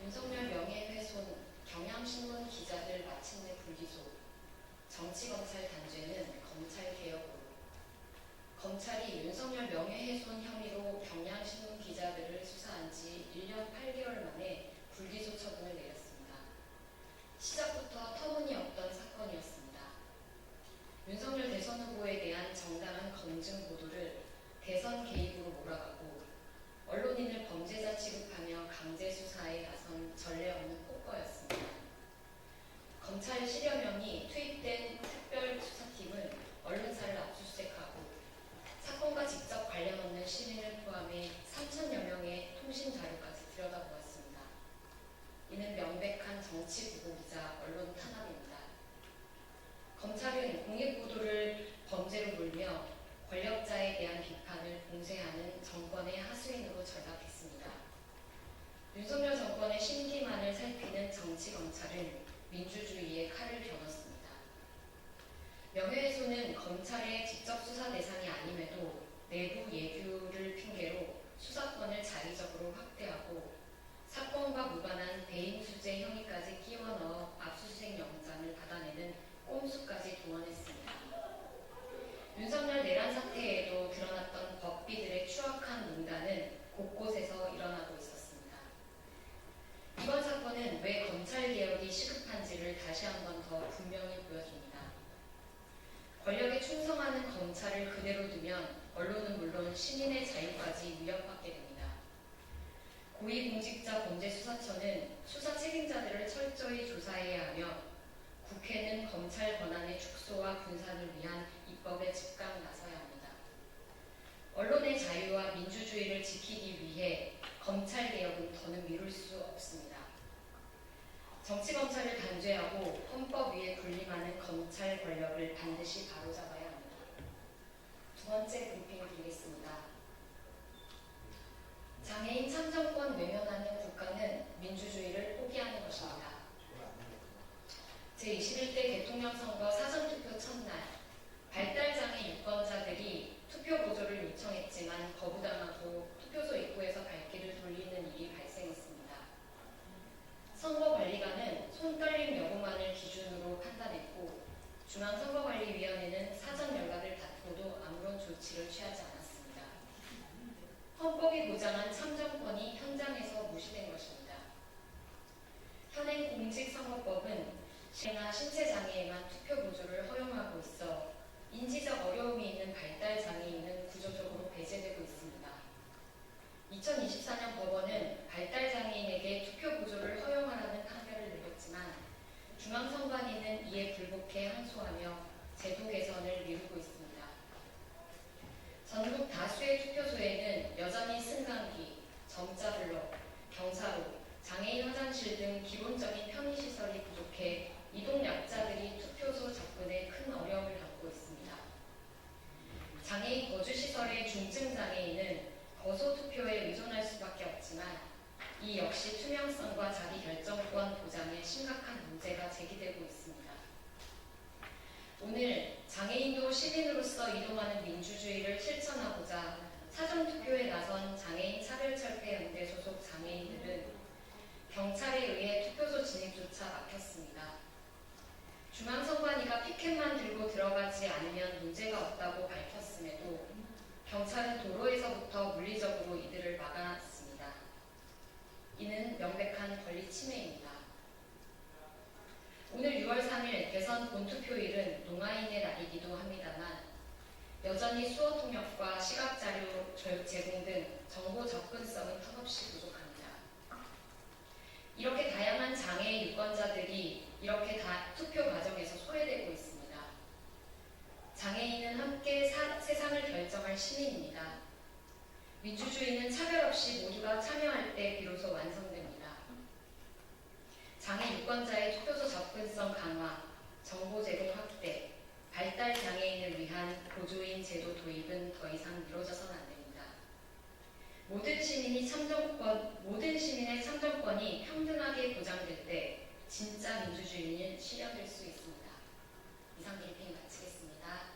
윤석열 명예훼손 경향신문 기자들 마침내 불기소. 정치검찰 단죄는 검찰개혁으로. 검찰이 윤석열 명예훼손 혐의로 경향신문 기자들을 수사한 지 1년 8개월 만에 불기소 처분을 내렸습니다. 시작부터 터무니없던 사건이었습니다. 윤석열 대선 후보에 대한 정당한 검증 보도를 대선 개입으로 몰아가고 언론인을 범죄자 취급하며 강제 수사에 나선 전례 없는 폭거였습니다. 검찰 10여 명이 투입된 특별수사팀은 언론사를 압수수색하고 사건과 직접 관련 없는 시민을 포함해 3천여 명의 통신 자료까지 들여다보았습니다. 이는 명백한 정치 보복이자 언론 탄압입니다. 검찰은 공익보도를 범죄로 몰며 권력자에 대한 비판을 봉쇄하는 정권의 하수인으로 전락했습니다. 윤석열 정권의 심기만을 살피는 정치검찰은 민주주의의 칼을 겨눴습니다. 명예훼손은 검찰의 직접 수사 대상이 아님에도 내부 예규를 핑계로 수사권을 자의적으로 확대하고 사건과 무관한 배임 수재 혐의까지 끼워 넣어 압수수색 영장을 받아내는 꼼수까지 동원했습니다. 윤석열 내란 사태에도 드러났던 법비들의 추악한 문단은 곳곳에서 일어나고 있었습니다. 이번 사건은 왜 검찰개혁이 시급한지를 다시 한 번 더 분명히 보여줍니다. 권력에 충성하는 검찰을 그대로 두면 언론은 물론 시민의 자유까지 위협받게 됩니다. 고위공직자 범죄수사처는 수사 책임자들을 철저히 조사해야 하며 국회는 검찰 권한의 축소와 분산을 위한 입법에 즉각 나서야 합니다. 언론의 자유와 민주주의를 지키기 위해 검찰개혁은 더는 미룰 수 없습니다. 정치검찰을 단죄하고 헌법 위에 군림하는 검찰 권력을 반드시 바로잡아야 합니다. 두 번째 브리핑을 드리겠습니다. 장애인 참정권 외면하는 국가는 민주주의를 포기하는 것입니다. 제21대 대통령 선거 사전투표 첫날, 발달장애 유권자들이 투표 보조를 요청했지만 거부당하고 투표소 입구에서 발길을 돌리는 일이 발생했습니다. 선거관리관은 손떨림 여부만을 기준으로 판단했고 중앙선거관리위원회는 사전 연락을 받고도 아무런 조치를 취하지 않았습니다. 헌법이 보장한 참정권이 현장에서 무시된 것입니다. 현행 공직선거법은 시나 신체장애에만 투표 보조를 허용하고 있어 인지적 어려움이 있는 발달장애인은 구조적으로 배제되고 있습니다. 2024년 법원은 발달장애인에게 투표 보조를 허용하라는 판결을 내렸지만 중앙선관위는 이에 불복해 항소하며 제도 개선을 미루고 있습니다. 전국 다수의 투표소에는 여전히 승강기, 점자블럭, 경사로, 장애인 화장실 등 기본적인 편의시설이 부족해 이동약자들이 투표소 접근에 큰 어려움을 겪고 있습니다. 장애인 거주시설의 중증장애인은 거소투표에 의존할 수밖에 없지만 이 역시 투명성과 자기결정권 보장에 심각한 문제가 제기되고 있습니다. 오늘 장애인도 시민으로서 이동하는 민주주의를 실천하고자 사전투표에 나선 장애인 차별철폐연대 소속 장애인들은 경찰에 의해 투표소 진입조차 막혔습니다. 중앙선관위가 피켓만 들고 들어가지 않으면 문제가 없다고 밝혔음에도 경찰은 도로에서부터 물리적으로 이들을 막아놨습니다. 이는 명백한 권리 침해입니다. 오늘 6월 3일 대선 본투표일은 농아인의 날이기도 합니다만 여전히 수어 통역과 시각자료 제공 등 정보 접근성은 턱없이 부족합니다. 이렇게 다양한 장애의 유권자들이 이렇게 투표 과정에서 소외되고 있습니다. 장애인은 함께 세상을 결정할 시민입니다. 민주주의는 차별 없이 모두가 참여할 때 비로소 완성됩니다. 장애 유권자의 투표소 접근성 강화, 정보 제공 확대, 발달 장애인을 위한 보조인 제도 도입은 더 이상 미뤄져서는 안 됩니다. 모든 시민의 참정권이 평등하게 보장될 때 진짜 민주주의는 실현될 수 있습니다. 이상 브리핑 마치겠습니다.